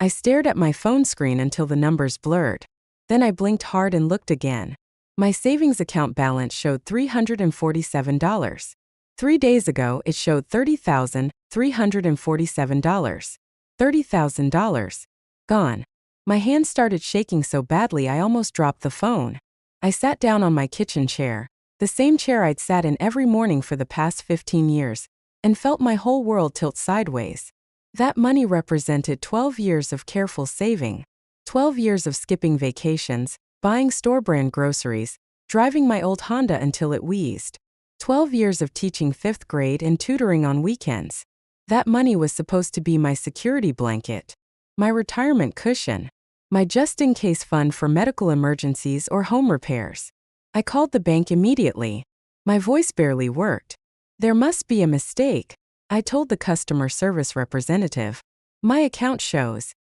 I stared at my phone screen until the numbers blurred. Then I blinked hard and looked again. My savings account balance showed $347. 3 days ago, it showed $30,347. $30,000. Gone. My hands started shaking so badly I almost dropped the phone. I sat down on my kitchen chair, the same chair I'd sat in every morning for the past 15 years, and felt my whole world tilt sideways. That money represented 12 years of careful saving, 12 years of skipping vacations, buying store-brand groceries, driving my old Honda until it wheezed, 12 years of teaching 5th grade and tutoring on weekends. That money was supposed to be my security blanket, my retirement cushion, my just-in-case fund for medical emergencies or home repairs. I called the bank immediately. My voice barely worked. There must be a mistake, I told the customer service representative. My account shows.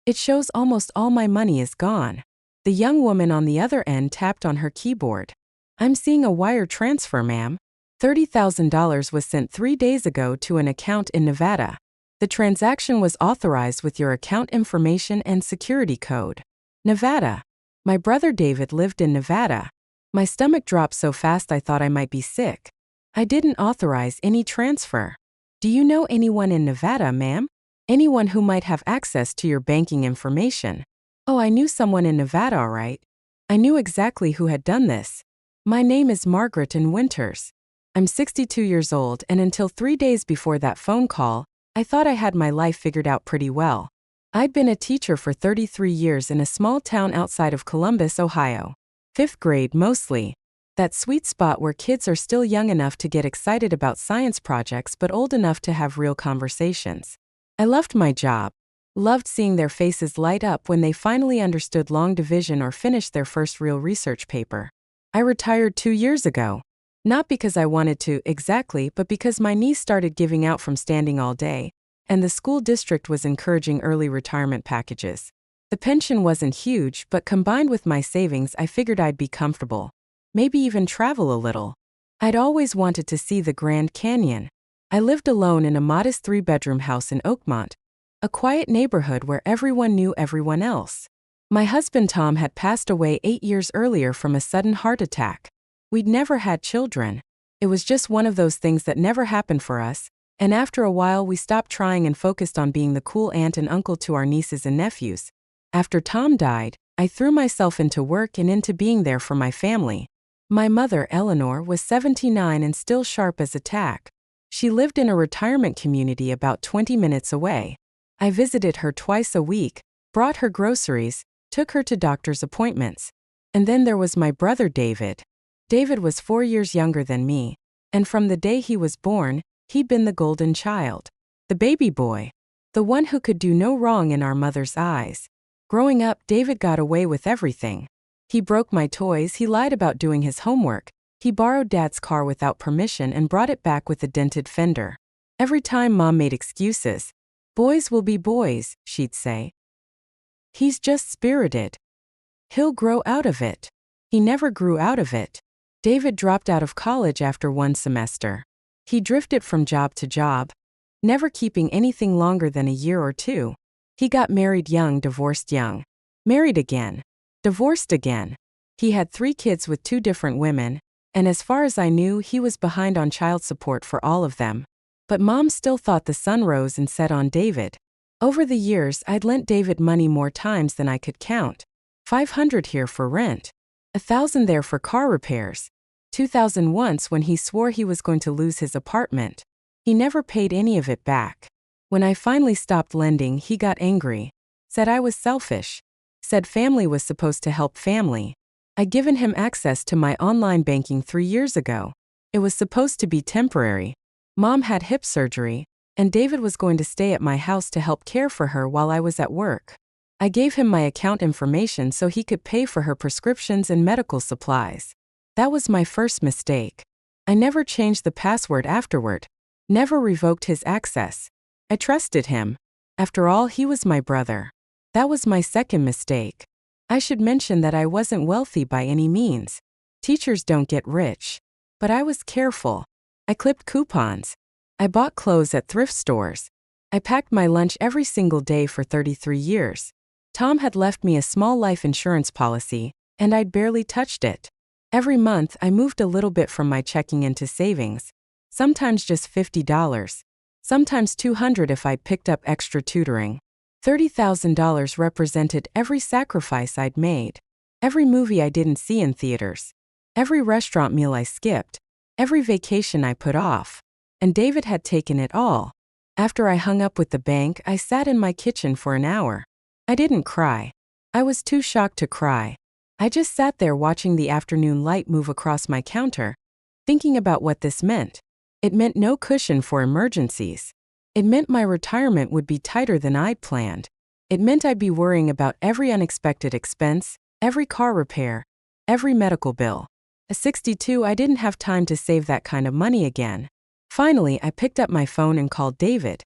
It shows almost all my money is gone. The young woman on the other end tapped on her keyboard. I'm seeing a wire transfer, ma'am. $30,000 was sent 3 days ago to an account in Nevada. The transaction was authorized with your account information and security code. Nevada. My brother David lived in Nevada. My stomach dropped so fast I thought I might be sick. I didn't authorize any transfer. Do you know anyone in Nevada, ma'am? Anyone who might have access to your banking information? Oh, I knew someone in Nevada, all right. I knew exactly who had done this. My name is Margaret and Winters. I'm 62 years old, and until 3 days before that phone call, I thought I had my life figured out pretty well. I'd been a teacher for 33 years in a small town outside of Columbus, Ohio. 5th grade mostly. That sweet spot where kids are still young enough to get excited about science projects but old enough to have real conversations. I loved my job. Loved seeing their faces light up when they finally understood long division or finished their first real research paper. I retired 2 years ago. Not because I wanted to, exactly, but because my knees started giving out from standing all day, and the school district was encouraging early retirement packages. The pension wasn't huge, but combined with my savings, I figured I'd be comfortable. Maybe even travel a little. I'd always wanted to see the Grand Canyon. I lived alone in a modest 3-bedroom house in Oakmont, a quiet neighborhood where everyone knew everyone else. My husband Tom had passed away 8 years earlier from a sudden heart attack. We'd never had children. It was just one of those things that never happened for us, and after a while we stopped trying and focused on being the cool aunt and uncle to our nieces and nephews. After Tom died, I threw myself into work and into being there for my family. My mother, Eleanor, was 79 and still sharp as a tack. She lived in a retirement community about 20 minutes away. I visited her twice a week, brought her groceries, took her to doctor's appointments. And then there was my brother David. David was 4 years younger than me, and from the day he was born, he'd been the golden child. The baby boy. The one who could do no wrong in our mother's eyes. Growing up, David got away with everything. He broke my toys, he lied about doing his homework, he borrowed Dad's car without permission and brought it back with a dented fender. Every time Mom made excuses, "Boys will be boys," she'd say. "He's just spirited. He'll grow out of it." He never grew out of it. David dropped out of college after 1 semester. He drifted from job to job, never keeping anything longer than a year or 2. He got married young, divorced young. Married again. Divorced again. He had 3 kids with 2 different women, and as far as I knew, he was behind on child support for all of them. But Mom still thought the sun rose and set on David. Over the years, I'd lent David money more times than I could count. $500 here for rent. $1,000 there for car repairs. $2,000 once when he swore he was going to lose his apartment. He never paid any of it back. When I finally stopped lending, he got angry. Said I was selfish. Said family was supposed to help family. I'd given him access to my online banking 3 years ago. It was supposed to be temporary. Mom had hip surgery, and David was going to stay at my house to help care for her while I was at work. I gave him my account information so he could pay for her prescriptions and medical supplies. That was my first mistake. I never changed the password afterward. Never revoked his access. I trusted him. After all, he was my brother. That was my second mistake. I should mention that I wasn't wealthy by any means. Teachers don't get rich. But I was careful. I clipped coupons. I bought clothes at thrift stores. I packed my lunch every single day for 33 years. Tom had left me a small life insurance policy, and I'd barely touched it. Every month, I moved a little bit from my checking into savings, sometimes just $50, sometimes $200 if I picked up extra tutoring. $30,000 represented every sacrifice I'd made, every movie I didn't see in theaters, every restaurant meal I skipped, every vacation I put off. And David had taken it all. After I hung up with the bank, I sat in my kitchen for an hour. I didn't cry. I was too shocked to cry. I just sat there watching the afternoon light move across my counter, thinking about what this meant. It meant no cushion for emergencies. It meant my retirement would be tighter than I'd planned. It meant I'd be worrying about every unexpected expense, every car repair, every medical bill. At 62, I didn't have time to save that kind of money again. Finally, I picked up my phone and called David.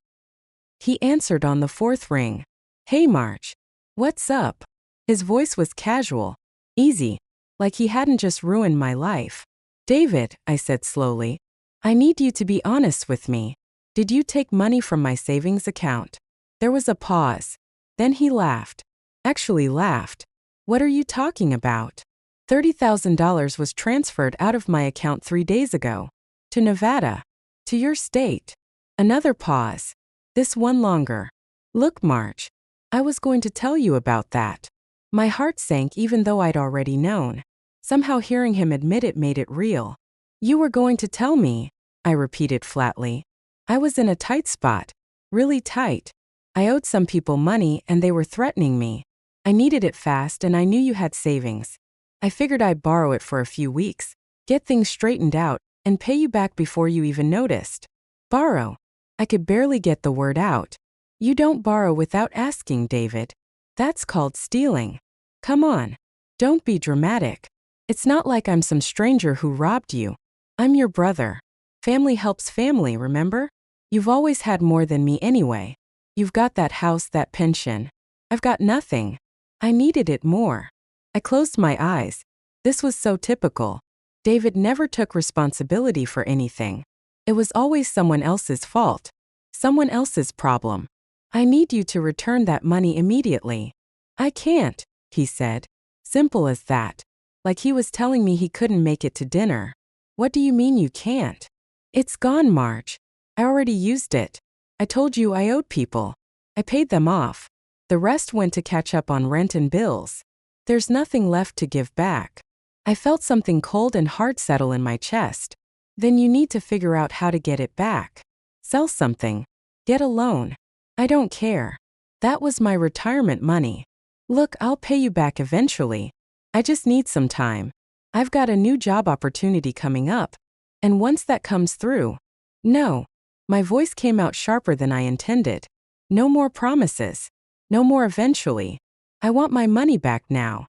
He answered on the fourth ring. "Hey Marge. What's up?" His voice was casual, easy, like he hadn't just ruined my life. "David," I said slowly, "I need you to be honest with me. Did you take money from my savings account?" There was a pause. Then he laughed. Actually laughed. "What are you talking about?" $30,000 was transferred out of my account 3 days ago. To Nevada. To your state. Another pause. This one longer. "Look, Marge. I was going to tell you about that." My heart sank even though I'd already known. Somehow hearing him admit it made it real. "You were going to tell me," I repeated flatly. I was in a tight spot. Really tight. I owed some people money and they were threatening me. I needed it fast and I knew you had savings. I figured I'd borrow it for a few weeks, get things straightened out, and pay you back before you even noticed. Borrow. I could barely get the word out. You don't borrow without asking, David. That's called stealing. Come on. Don't be dramatic. It's not like I'm some stranger who robbed you. I'm your brother. Family helps family, remember? You've always had more than me anyway. You've got that house, that pension. I've got nothing. I needed it more. I closed my eyes. This was so typical. David never took responsibility for anything. It was always someone else's fault. Someone else's problem. "I need you to return that money immediately." "I can't," he said. Simple as that. Like he was telling me he couldn't make it to dinner. "What do you mean you can't?" "It's gone, Marge. I already used it. I told you I owed people. I paid them off. The rest went to catch up on rent and bills. There's nothing left to give back." I felt something cold and hard settle in my chest. "Then you need to figure out how to get it back. Sell something. Get a loan. I don't care. That was my retirement money. Look, I'll pay you back eventually. I just need some time. I've got a new job opportunity coming up. And once that comes through..." "No." My voice came out sharper than I intended. "No more promises. No more eventually. I want my money back now."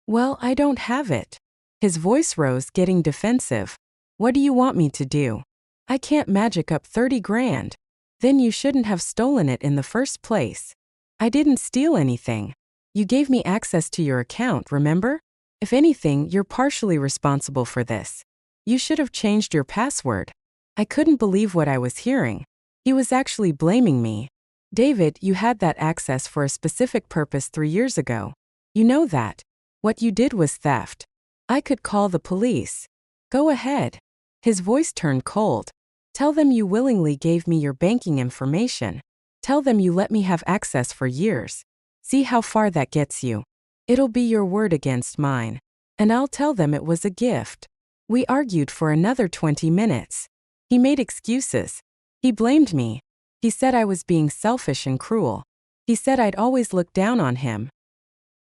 "Well, I don't have it." His voice rose, getting defensive. "What do you want me to do? I can't magic up 30 grand. Then you shouldn't have stolen it in the first place. I didn't steal anything. You gave me access to your account, remember? If anything, you're partially responsible for this. You should have changed your password." I couldn't believe what I was hearing. He was actually blaming me. "David, you had that access for a specific purpose 3 years ago. You know that. What you did was theft. I could call the police." "Go ahead." His voice turned cold. "Tell them you willingly gave me your banking information. Tell them you let me have access for years. See how far that gets you. It'll be your word against mine. And I'll tell them it was a gift." We argued for another 20 minutes. He made excuses. He blamed me. He said I was being selfish and cruel. He said I'd always looked down on him.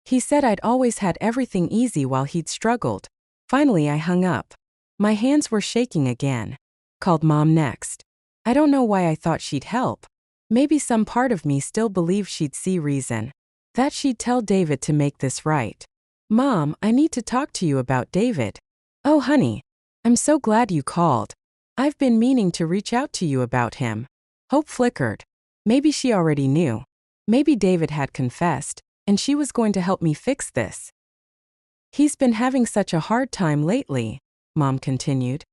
He said I'd always had everything easy while he'd struggled. Finally, I hung up. My hands were shaking again. Called Mom next. I don't know why I thought she'd help. Maybe some part of me still believed she'd see reason. That she'd tell David to make this right. "Mom, I need to talk to you about David." "Oh, honey. I'm so glad you called. I've been meaning to reach out to you about him." Hope flickered. Maybe she already knew. Maybe David had confessed, and she was going to help me fix this. "He's been having such a hard time lately," Mom continued.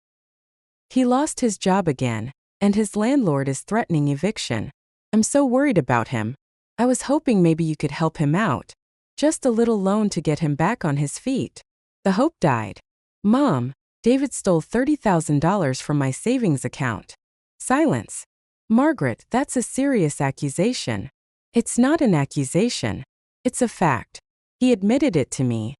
"He lost his job again, and his landlord is threatening eviction. I'm so worried about him. I was hoping maybe you could help him out. Just a little loan to get him back on his feet." The hope died. "Mom, David stole $30,000 from my savings account." Silence. "Margaret, that's a serious accusation." "It's not an accusation. It's a fact. He admitted it to me.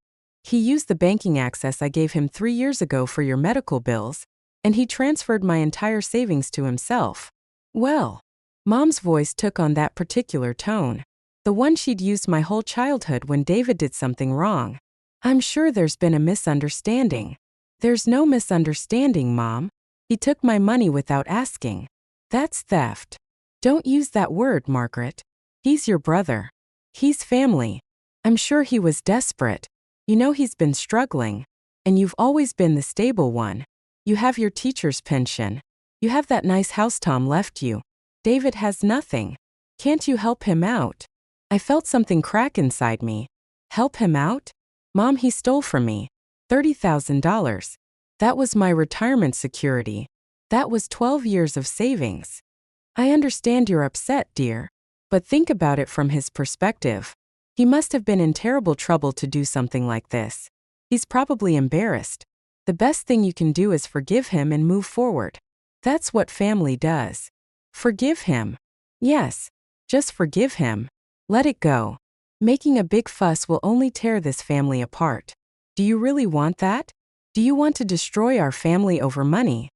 He used the banking access I gave him 3 years ago for your medical bills, and he transferred my entire savings to himself." Well, Mom's voice took on that particular tone, the one she'd used my whole childhood when David did something wrong. "I'm sure there's been a misunderstanding." "There's no misunderstanding, Mom. He took my money without asking. That's theft." "Don't use that word, Margaret. He's your brother. He's family. I'm sure he was desperate. You know he's been struggling. And you've always been the stable one. You have your teacher's pension. You have that nice house Tom left you. David has nothing. Can't you help him out?" I felt something crack inside me. Help him out? Mom, he stole from me $30,000. That was my retirement security. That was 12 years of savings. I understand you're upset, dear. But think about it from his perspective. He must have been in terrible trouble to do something like this. He's probably embarrassed. The best thing you can do is forgive him and move forward. That's what family does. Forgive him. Yes, just forgive him. Let it go. Making a big fuss will only tear this family apart. Do you really want that? Do you want to destroy our family over money?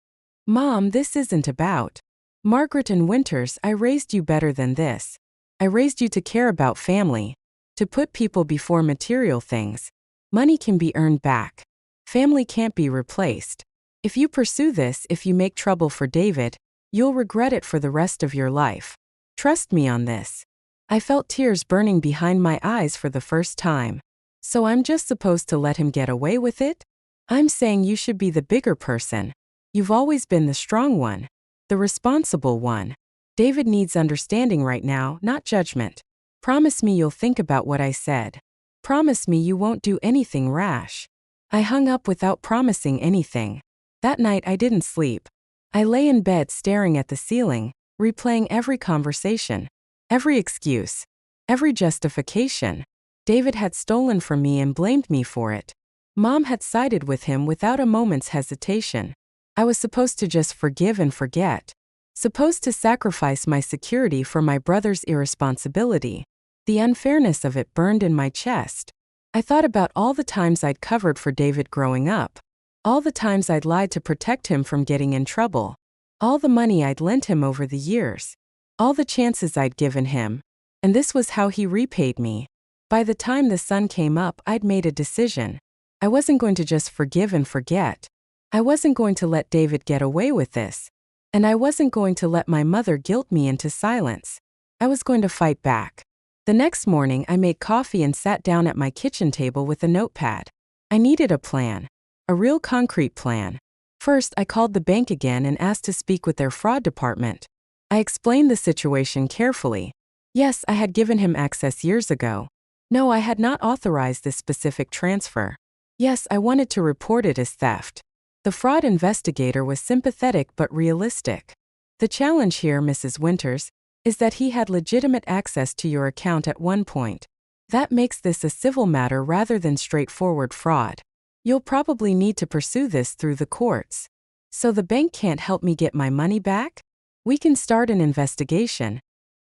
Mom, this isn't about Margaret and Winters. I raised you better than this. I raised you to care about family, to put people before material things. Money can be earned back. Family can't be replaced. If you pursue this, if you make trouble for David, you'll regret it for the rest of your life. Trust me on this. I felt tears burning behind my eyes for the first time. So I'm just supposed to let him get away with it? I'm saying you should be the bigger person. You've always been the strong one, the responsible one. David needs understanding right now, not judgment. Promise me you'll think about what I said. Promise me you won't do anything rash. I hung up without promising anything. That night I didn't sleep. I lay in bed staring at the ceiling, replaying every conversation, every excuse, every justification. David had stolen from me and blamed me for it. Mom had sided with him without a moment's hesitation. I was supposed to just forgive and forget. Supposed to sacrifice my security for my brother's irresponsibility. The unfairness of it burned in my chest. I thought about all the times I'd covered for David growing up. All the times I'd lied to protect him from getting in trouble. All the money I'd lent him over the years. All the chances I'd given him. And this was how he repaid me. By the time the sun came up, I'd made a decision. I wasn't going to just forgive and forget. I wasn't going to let David get away with this. And I wasn't going to let my mother guilt me into silence. I was going to fight back. The next morning, I made coffee and sat down at my kitchen table with a notepad. I needed a plan. A real concrete plan. First, I called the bank again and asked to speak with their fraud department. I explained the situation carefully. Yes, I had given him access years ago. No, I had not authorized this specific transfer. Yes, I wanted to report it as theft. The fraud investigator was sympathetic but realistic. The challenge here, Mrs. Winters, is that he had legitimate access to your account at one point. That makes this a civil matter rather than straightforward fraud. You'll probably need to pursue this through the courts. So the bank can't help me get my money back? We can start an investigation,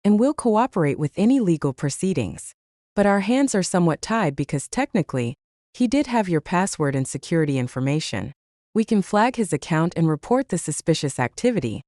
and we'll cooperate with any legal proceedings. But our hands are somewhat tied because technically, he did have your password and security information. We can flag his account and report the suspicious activity,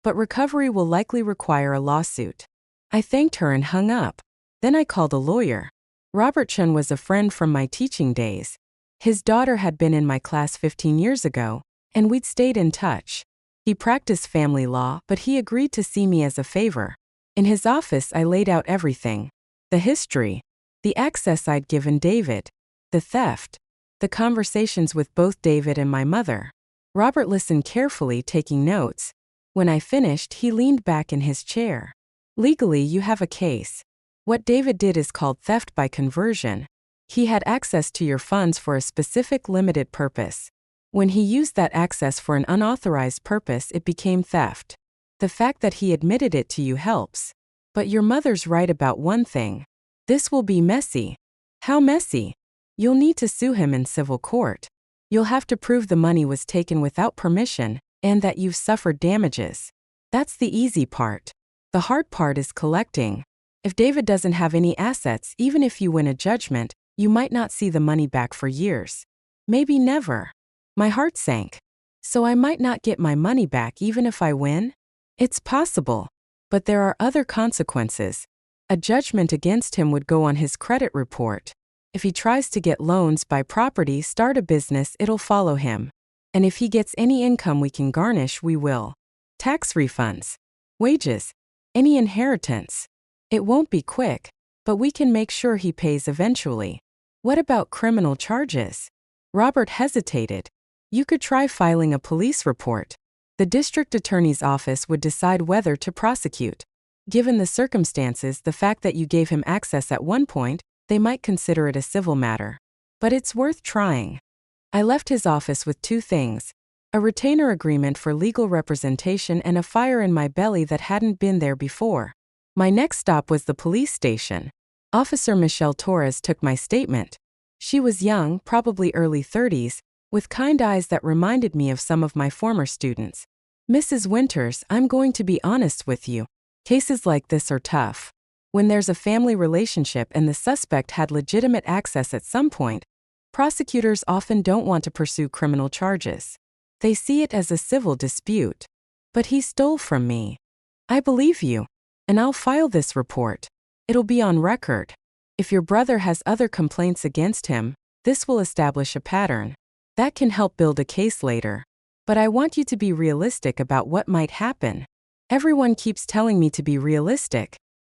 but recovery will likely require a lawsuit. I thanked her and hung up. Then I called a lawyer. Robert Chun was a friend from my teaching days. His daughter had been in my class 15 years ago, and we'd stayed in touch. He practiced family law, but he agreed to see me as a favor. In his office, I laid out everything. The history, the access I'd given David, the theft, the conversations with both David and my mother. Robert listened carefully, taking notes. When I finished, he leaned back in his chair. Legally, you have a case. What David did is called theft by conversion. He had access to your funds for a specific limited purpose. When he used that access for an unauthorized purpose, it became theft. The fact that he admitted it to you helps. But your mother's right about one thing. This will be messy. How messy? You'll need to sue him in civil court. You'll have to prove the money was taken without permission and that you've suffered damages. That's the easy part. The hard part is collecting. If David doesn't have any assets, even if you win a judgment, you might not see the money back for years. Maybe never. My heart sank. So I might not get my money back even if I win? It's possible. But there are other consequences. A judgment against him would go on his credit report. If he tries to get loans, buy property, start a business, it'll follow him. And if he gets any income we can garnish, we will. Tax refunds. Wages. Any inheritance. It won't be quick, but we can make sure he pays eventually. What about criminal charges? Robert hesitated. You could try filing a police report. The district attorney's office would decide whether to prosecute. Given the circumstances, the fact that you gave him access at one point, they might consider it a civil matter. But it's worth trying. I left his office with two things: a retainer agreement for legal representation and a fire in my belly that hadn't been there before. My next stop was the police station. Officer Michelle Torres took my statement. She was young, probably early 30s, with kind eyes that reminded me of some of my former students. Mrs. Winters, I'm going to be honest with you. Cases like this are tough. When there's a family relationship and the suspect had legitimate access at some point, prosecutors often don't want to pursue criminal charges. They see it as a civil dispute. But he stole from me. I believe you. And I'll file this report. It'll be on record. If your brother has other complaints against him, this will establish a pattern. That can help build a case later. But I want you to be realistic about what might happen. Everyone keeps telling me to be realistic,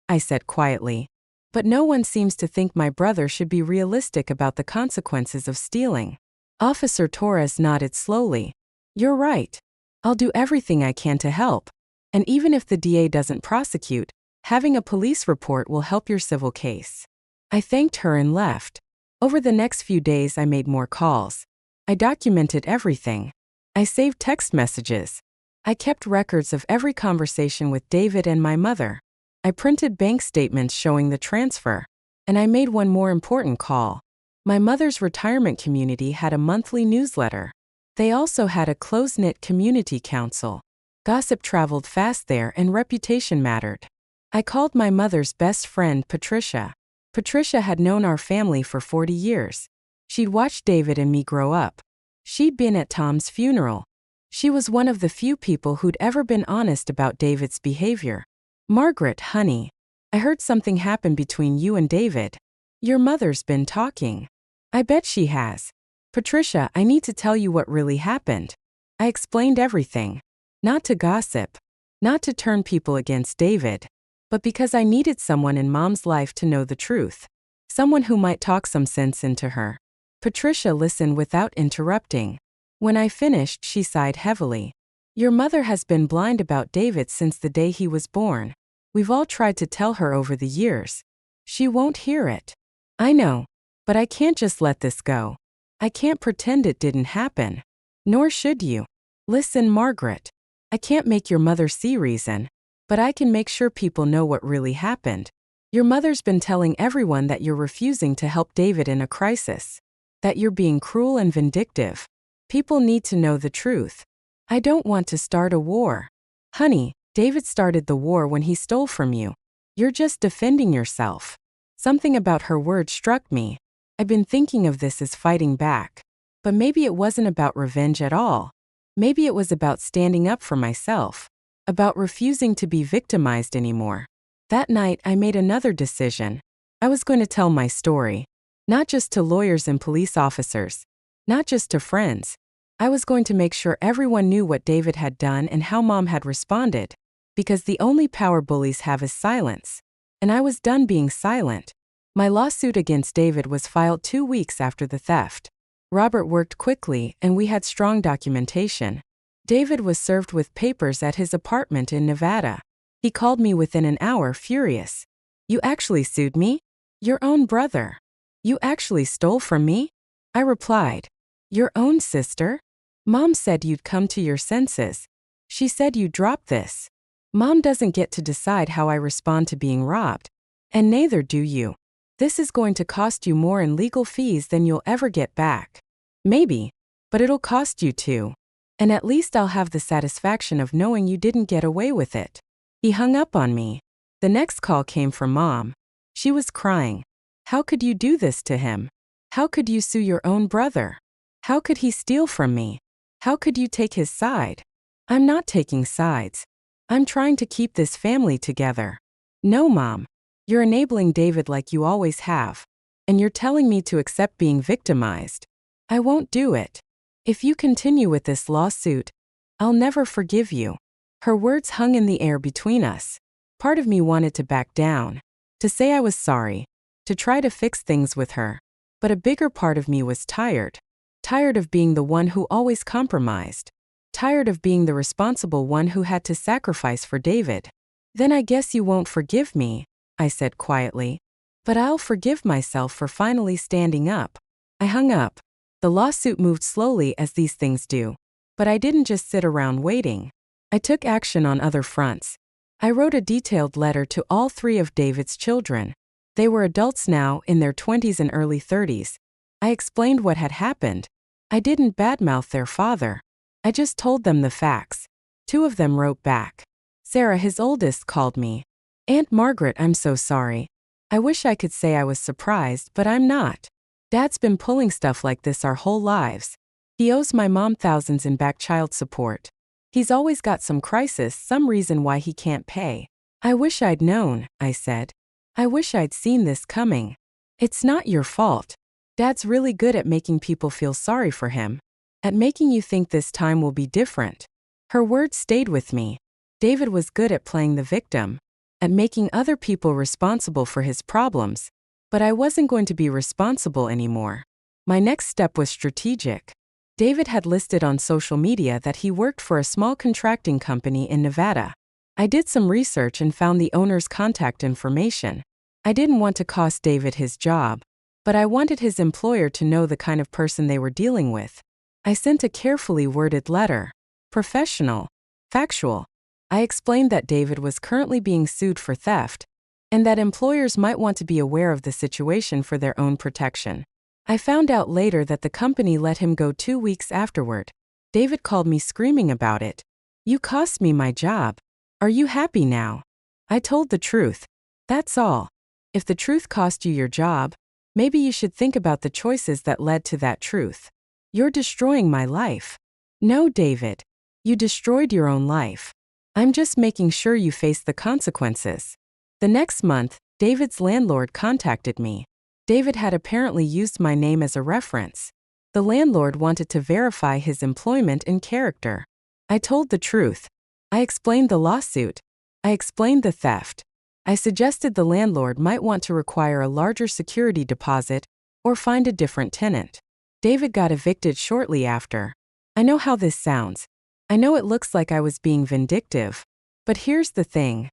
I said quietly. But no one seems to think my brother should be realistic about the consequences of stealing. Officer Torres nodded slowly. You're right. I'll do everything I can to help. And even if the DA doesn't prosecute, having a police report will help your civil case. I thanked her and left. Over the next few days, I made more calls. I documented everything. I saved text messages. I kept records of every conversation with David and my mother. I printed bank statements showing the transfer. And I made one more important call. My mother's retirement community had a monthly newsletter. They also had a close-knit community council. Gossip traveled fast there and reputation mattered. I called my mother's best friend, Patricia. Patricia had known our family for 40 years. She'd watched David and me grow up. She'd been at Tom's funeral. She was one of the few people who'd ever been honest about David's behavior. Margaret, honey, I heard something happen between you and David. Your mother's been talking. I bet she has. Patricia, I need to tell you what really happened. I explained everything. Not to gossip. Not to turn people against David. But because I needed someone in Mom's life to know the truth. Someone who might talk some sense into her. Patricia listened without interrupting. When I finished, she sighed heavily. Your mother has been blind about David since the day he was born. We've all tried to tell her over the years. She won't hear it. I know. But I can't just let this go. I can't pretend it didn't happen. Nor should you. Listen, Margaret. I can't make your mother see reason. But I can make sure people know what really happened. Your mother's been telling everyone that you're refusing to help David in a crisis. That you're being cruel and vindictive. People need to know the truth. I don't want to start a war. Honey, David started the war when he stole from you. You're just defending yourself. Something about her words struck me. I've been thinking of this as fighting back. But maybe it wasn't about revenge at all. Maybe it was about standing up for myself. About refusing to be victimized anymore. That night, I made another decision. I was going to tell my story. Not just to lawyers and police officers. Not just to friends. I was going to make sure everyone knew what David had done and how Mom had responded. Because the only power bullies have is silence. And I was done being silent. My lawsuit against David was filed 2 weeks after the theft. Robert worked quickly, and we had strong documentation. David was served with papers at his apartment in Nevada. He called me within an hour, furious. You actually sued me? Your own brother. You actually stole from me? I replied. Your own sister? Mom said you'd come to your senses. She said you dropped this. Mom doesn't get to decide how I respond to being robbed. And neither do you. This is going to cost you more in legal fees than you'll ever get back. Maybe, but it'll cost you too. And at least I'll have the satisfaction of knowing you didn't get away with it. He hung up on me. The next call came from Mom. She was crying. How could you do this to him? How could you sue your own brother? How could he steal from me? How could you take his side? I'm not taking sides. I'm trying to keep this family together. No, Mom. You're enabling David like you always have. And you're telling me to accept being victimized. I won't do it. If you continue with this lawsuit, I'll never forgive you. Her words hung in the air between us. Part of me wanted to back down, to say I was sorry, to try to fix things with her. But a bigger part of me was tired. Tired of being the one who always compromised. Tired of being the responsible one who had to sacrifice for David. Then I guess you won't forgive me, I said quietly. But I'll forgive myself for finally standing up. I hung up. The lawsuit moved slowly as these things do. But I didn't just sit around waiting. I took action on other fronts. I wrote a detailed letter to all 3 of David's children. They were adults now, in their 20s and early 30s. I explained what had happened. I didn't badmouth their father. I just told them the facts. 2 of them wrote back. Sarah, his oldest, called me. Aunt Margaret, I'm so sorry. I wish I could say I was surprised, but I'm not. Dad's been pulling stuff like this our whole lives. He owes my mom thousands in back child support. He's always got some crisis, some reason why he can't pay. I wish I'd known, I said. I wish I'd seen this coming. It's not your fault. Dad's really good at making people feel sorry for him. At making you think this time will be different. Her words stayed with me. David was good at playing the victim. At making other people responsible for his problems. But I wasn't going to be responsible anymore. My next step was strategic. David had listed on social media that he worked for a small contracting company in Nevada. I did some research and found the owner's contact information. I didn't want to cost David his job, but I wanted his employer to know the kind of person they were dealing with. I sent a carefully worded letter. Professional. Factual. I explained that David was currently being sued for theft, and that employers might want to be aware of the situation for their own protection. I found out later that the company let him go 2 weeks afterward. David called me screaming about it. You cost me my job. Are you happy now? I told the truth. That's all. If the truth cost you your job, maybe you should think about the choices that led to that truth. You're destroying my life. No, David. You destroyed your own life. I'm just making sure you face the consequences. The next month, David's landlord contacted me. David had apparently used my name as a reference. The landlord wanted to verify his employment and character. I told the truth. I explained the lawsuit. I explained the theft. I suggested the landlord might want to require a larger security deposit or find a different tenant. David got evicted shortly after. I know how this sounds. I know it looks like I was being vindictive. But here's the thing.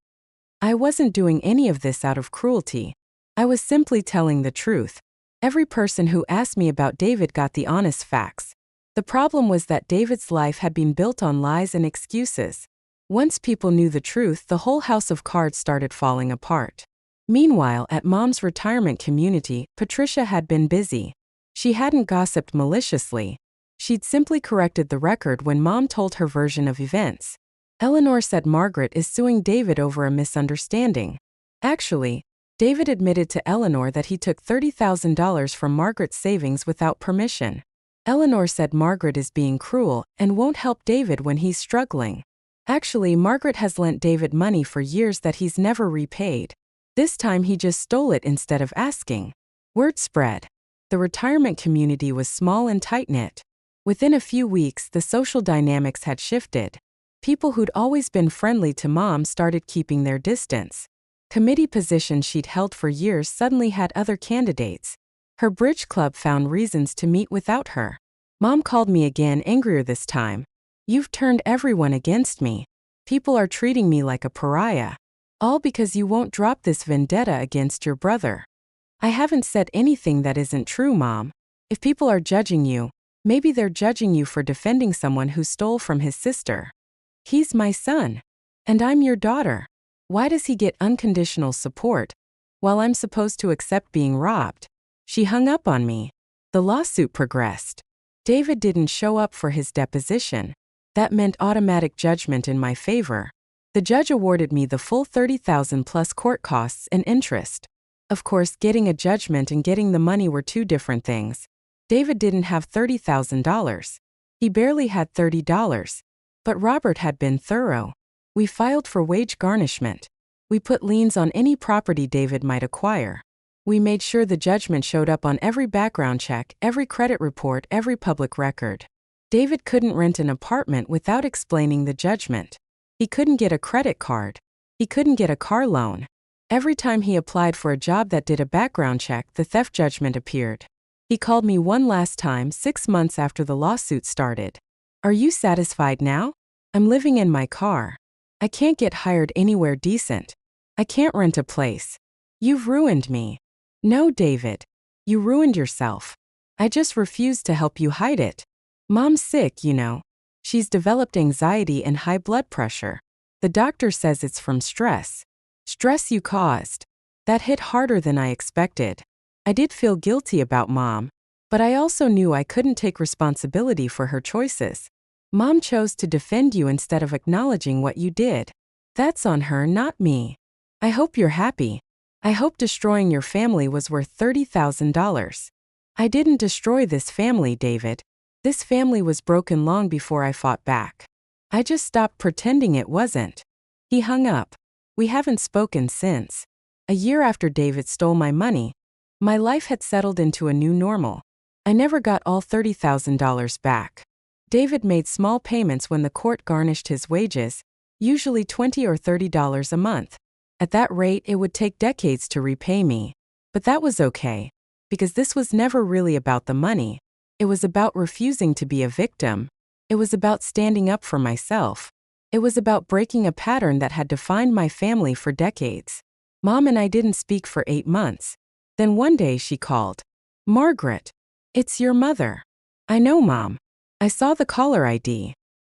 I wasn't doing any of this out of cruelty. I was simply telling the truth. Every person who asked me about David got the honest facts. The problem was that David's life had been built on lies and excuses. Once people knew the truth, the whole house of cards started falling apart. Meanwhile, at Mom's retirement community, Patricia had been busy. She hadn't gossiped maliciously. She'd simply corrected the record when Mom told her version of events. Eleanor said Margaret is suing David over a misunderstanding. Actually, David admitted to Eleanor that he took $30,000 from Margaret's savings without permission. Eleanor said Margaret is being cruel and won't help David when he's struggling. Actually, Margaret has lent David money for years that he's never repaid. This time he just stole it instead of asking. Word spread. The retirement community was small and tight-knit. Within a few weeks, the social dynamics had shifted. People who'd always been friendly to Mom started keeping their distance. Committee positions she'd held for years suddenly had other candidates. Her bridge club found reasons to meet without her. Mom called me again, angrier this time. You've turned everyone against me. People are treating me like a pariah. All because you won't drop this vendetta against your brother. I haven't said anything that isn't true, Mom. If people are judging you, maybe they're judging you for defending someone who stole from his sister. He's my son. And I'm your daughter. Why does he get unconditional support, while I'm supposed to accept being robbed? She hung up on me. The lawsuit progressed. David didn't show up for his deposition. That meant automatic judgment in my favor. The judge awarded me the full $30,000 plus court costs and interest. Of course, getting a judgment and getting the money were two different things. David didn't have $30,000. He barely had $30. But Robert had been thorough. We filed for wage garnishment. We put liens on any property David might acquire. We made sure the judgment showed up on every background check, every credit report, every public record. David couldn't rent an apartment without explaining the judgment. He couldn't get a credit card. He couldn't get a car loan. Every time he applied for a job that did a background check, the theft judgment appeared. He called me one last time 6 months after the lawsuit started. Are you satisfied now? I'm living in my car. I can't get hired anywhere decent. I can't rent a place. You've ruined me. No, David. You ruined yourself. I just refused to help you hide it. Mom's sick, you know. She's developed anxiety and high blood pressure. The doctor says it's from stress. Stress you caused. That hit harder than I expected. I did feel guilty about Mom, but I also knew I couldn't take responsibility for her choices. Mom chose to defend you instead of acknowledging what you did. That's on her, not me. I hope you're happy. I hope destroying your family was worth $30,000. I didn't destroy this family, David. This family was broken long before I fought back. I just stopped pretending it wasn't. He hung up. We haven't spoken since. A year after David stole my money, my life had settled into a new normal. I never got all $30,000 back. David made small payments when the court garnished his wages, usually $20 or $30 a month. At that rate, it would take decades to repay me. But that was okay, because this was never really about the money. It was about refusing to be a victim. It was about standing up for myself. It was about breaking a pattern that had defined my family for decades. Mom and I didn't speak for 8 months. Then one day she called. Margaret, it's your mother. I know, Mom. I saw the caller ID.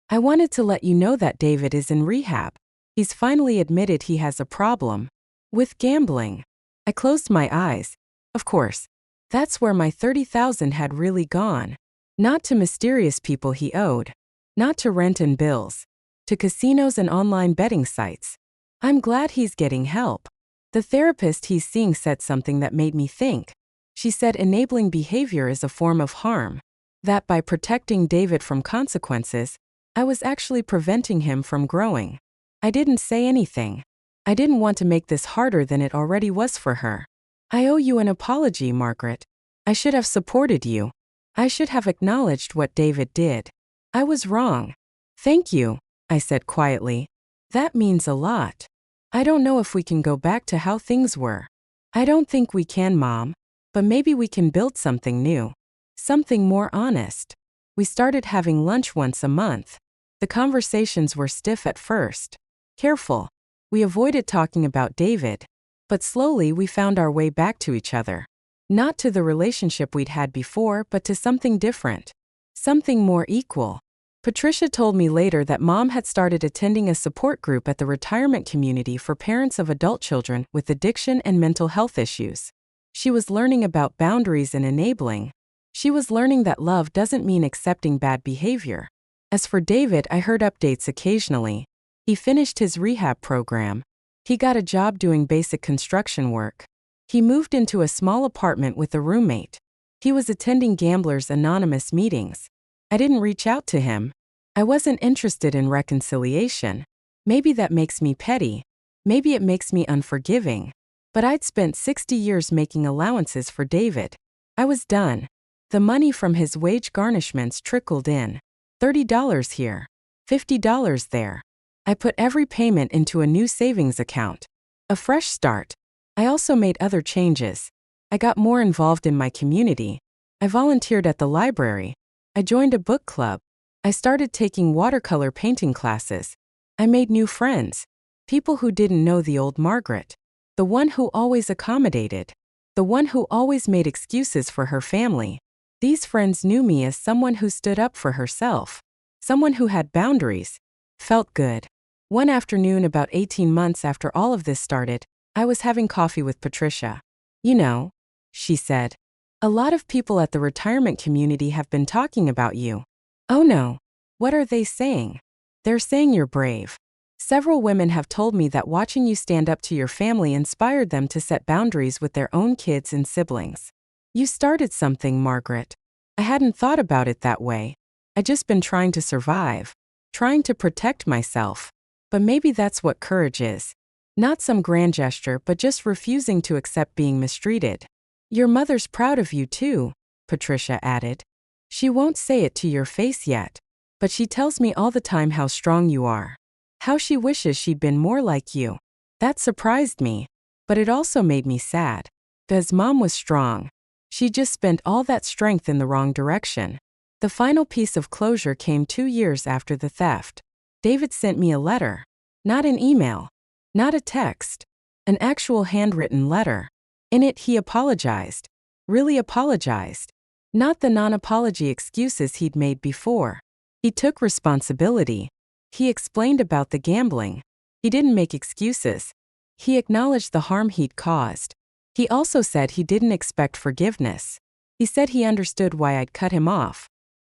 I wanted to let you know that David is in rehab. He's finally admitted he has a problem with gambling. I closed my eyes. Of course, that's where my $30,000 had really gone. Not to mysterious people he owed. Not to rent and bills. To casinos and online betting sites. I'm glad he's getting help. The therapist he's seeing said something that made me think. She said enabling behavior is a form of harm. That by protecting David from consequences, I was actually preventing him from growing. I didn't say anything. I didn't want to make this harder than it already was for her. I owe you an apology, Margaret. I should have supported you. I should have acknowledged what David did. I was wrong. Thank you, I said quietly. That means a lot. I don't know if we can go back to how things were. I don't think we can, Mom. But maybe we can build something new. Something more honest. We started having lunch once a month. The conversations were stiff at first. Careful. We avoided talking about David. But slowly we found our way back to each other. Not to the relationship we'd had before, but to something different. Something more equal. Patricia told me later that Mom had started attending a support group at the retirement community for parents of adult children with addiction and mental health issues. She was learning about boundaries and enabling. She was learning that love doesn't mean accepting bad behavior. As for David, I heard updates occasionally. He finished his rehab program. He got a job doing basic construction work. He moved into a small apartment with a roommate. He was attending Gamblers Anonymous meetings. I didn't reach out to him. I wasn't interested in reconciliation. Maybe that makes me petty. Maybe it makes me unforgiving. But I'd spent 60 years making allowances for David. I was done. The money from his wage garnishments trickled in. $30 here. $50 there. I put every payment into a new savings account. A fresh start. I also made other changes. I got more involved in my community. I volunteered at the library. I joined a book club. I started taking watercolor painting classes. I made new friends. People who didn't know the old Margaret. The one who always accommodated. The one who always made excuses for her family. These friends knew me as someone who stood up for herself. Someone who had boundaries. Felt good. One afternoon, about 18 months after all of this started, I was having coffee with Patricia. "You know," she said, "a lot of people at the retirement community have been talking about you." "Oh no. What are they saying?" "They're saying you're brave. Several women have told me that watching you stand up to your family inspired them to set boundaries with their own kids and siblings." "You started something, Margaret." "I hadn't thought about it that way. I just been trying to survive, trying to protect myself. But maybe that's what courage is. Not some grand gesture, but just refusing to accept being mistreated." "Your mother's proud of you too," Patricia added. "She won't say it to your face yet, but she tells me all the time how strong you are. How she wishes she'd been more like you." That surprised me, but it also made me sad. Because Mom was strong. She just spent all that strength in the wrong direction. The final piece of closure came 2 years after the theft. David sent me a letter. Not an email. Not a text. An actual handwritten letter. In it, he apologized. Really apologized. Not the non-apology excuses he'd made before. He took responsibility. He explained about the gambling. He didn't make excuses. He acknowledged the harm he'd caused. He also said he didn't expect forgiveness. He said he understood why I'd cut him off.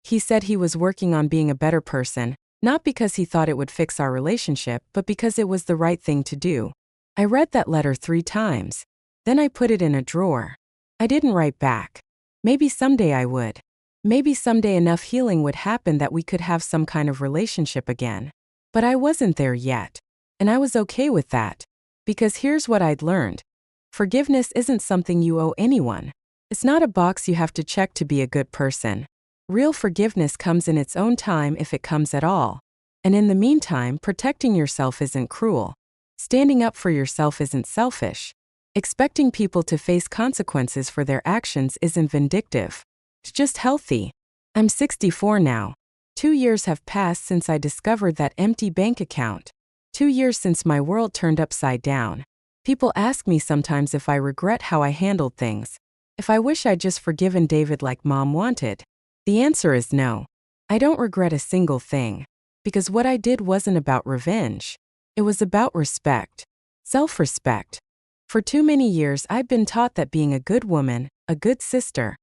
He said he was working on being a better person, not because he thought it would fix our relationship, but because it was the right thing to do. I read that letter 3 times. Then I put it in a drawer. I didn't write back. Maybe someday I would. Maybe someday enough healing would happen that we could have some kind of relationship again. But I wasn't there yet. And I was okay with that. Because here's what I'd learned. Forgiveness isn't something you owe anyone. It's not a box you have to check to be a good person. Real forgiveness comes in its own time if it comes at all. And in the meantime, protecting yourself isn't cruel. Standing up for yourself isn't selfish. Expecting people to face consequences for their actions isn't vindictive. It's just healthy. I'm 64 now. 2 years have passed since I discovered that empty bank account. 2 years since my world turned upside down. People ask me sometimes if I regret how I handled things. If I wish I'd just forgiven David like Mom wanted. The answer is no. I don't regret a single thing. Because what I did wasn't about revenge. It was about respect. Self-respect. For too many years I've been taught that being a good woman, a good sister,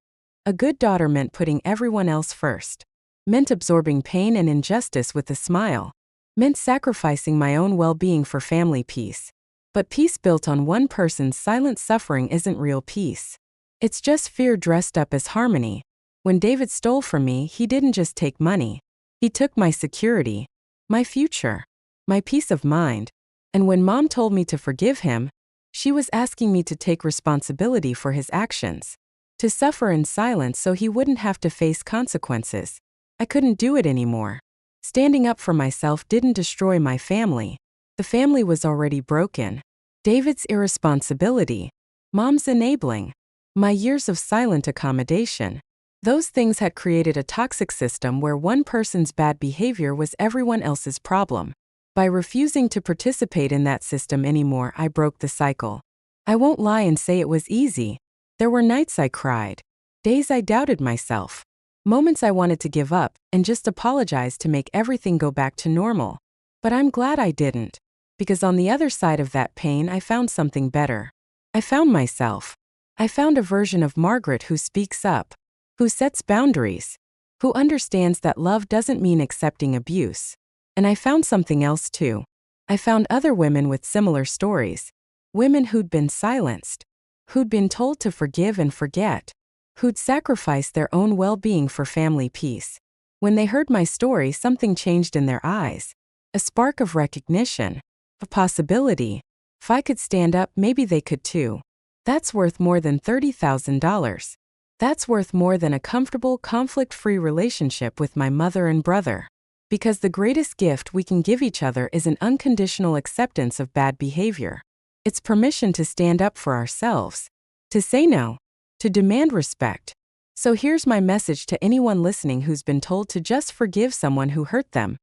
a good daughter meant putting everyone else first. Meant absorbing pain and injustice with a smile. Meant sacrificing my own well-being for family peace. But peace built on one person's silent suffering isn't real peace. It's just fear dressed up as harmony. When David stole from me, he didn't just take money. He took my security, my future, my peace of mind. And when Mom told me to forgive him, she was asking me to take responsibility for his actions. To suffer in silence so he wouldn't have to face consequences. I couldn't do it anymore. Standing up for myself didn't destroy my family. The family was already broken. David's irresponsibility. Mom's enabling. My years of silent accommodation. Those things had created a toxic system where one person's bad behavior was everyone else's problem. By refusing to participate in that system anymore, I broke the cycle. I won't lie and say it was easy. There were nights I cried. Days I doubted myself. Moments I wanted to give up and just apologize to make everything go back to normal. But I'm glad I didn't. Because on the other side of that pain, I found something better. I found myself. I found a version of Margaret who speaks up, who sets boundaries, who understands that love doesn't mean accepting abuse. And I found something else too. I found other women with similar stories. Women who'd been silenced, who'd been told to forgive and forget, who'd sacrificed their own well-being for family peace. When they heard my story, something changed in their eyes. A spark of recognition, a possibility. If I could stand up, maybe they could too. That's worth more than $30,000. That's worth more than a comfortable, conflict-free relationship with my mother and brother. Because the greatest gift we can give each other is an unconditional acceptance of bad behavior. It's permission to stand up for ourselves, to say no, to demand respect. So here's my message to anyone listening who's been told to just forgive someone who hurt them.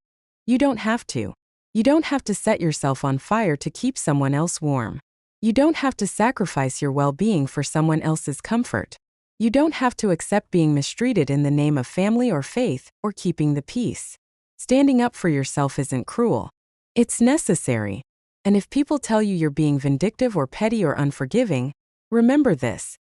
You don't have to. You don't have to set yourself on fire to keep someone else warm. You don't have to sacrifice your well-being for someone else's comfort. You don't have to accept being mistreated in the name of family or faith or keeping the peace. Standing up for yourself isn't cruel. It's necessary. And if people tell you you're being vindictive or petty or unforgiving, remember this.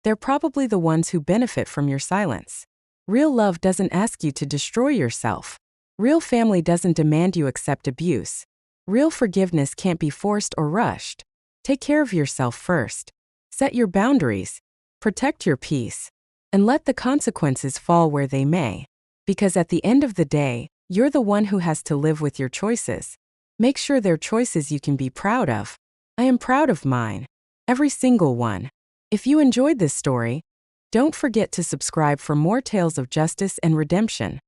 They're probably the ones who benefit from your silence. Real love doesn't ask you to destroy yourself. Real family doesn't demand you accept abuse. Real forgiveness can't be forced or rushed. Take care of yourself first. Set your boundaries. Protect your peace. And let the consequences fall where they may. Because at the end of the day, you're the one who has to live with your choices. Make sure they're choices you can be proud of. I am proud of mine. Every single one. If you enjoyed this story, don't forget to subscribe for more tales of justice and redemption.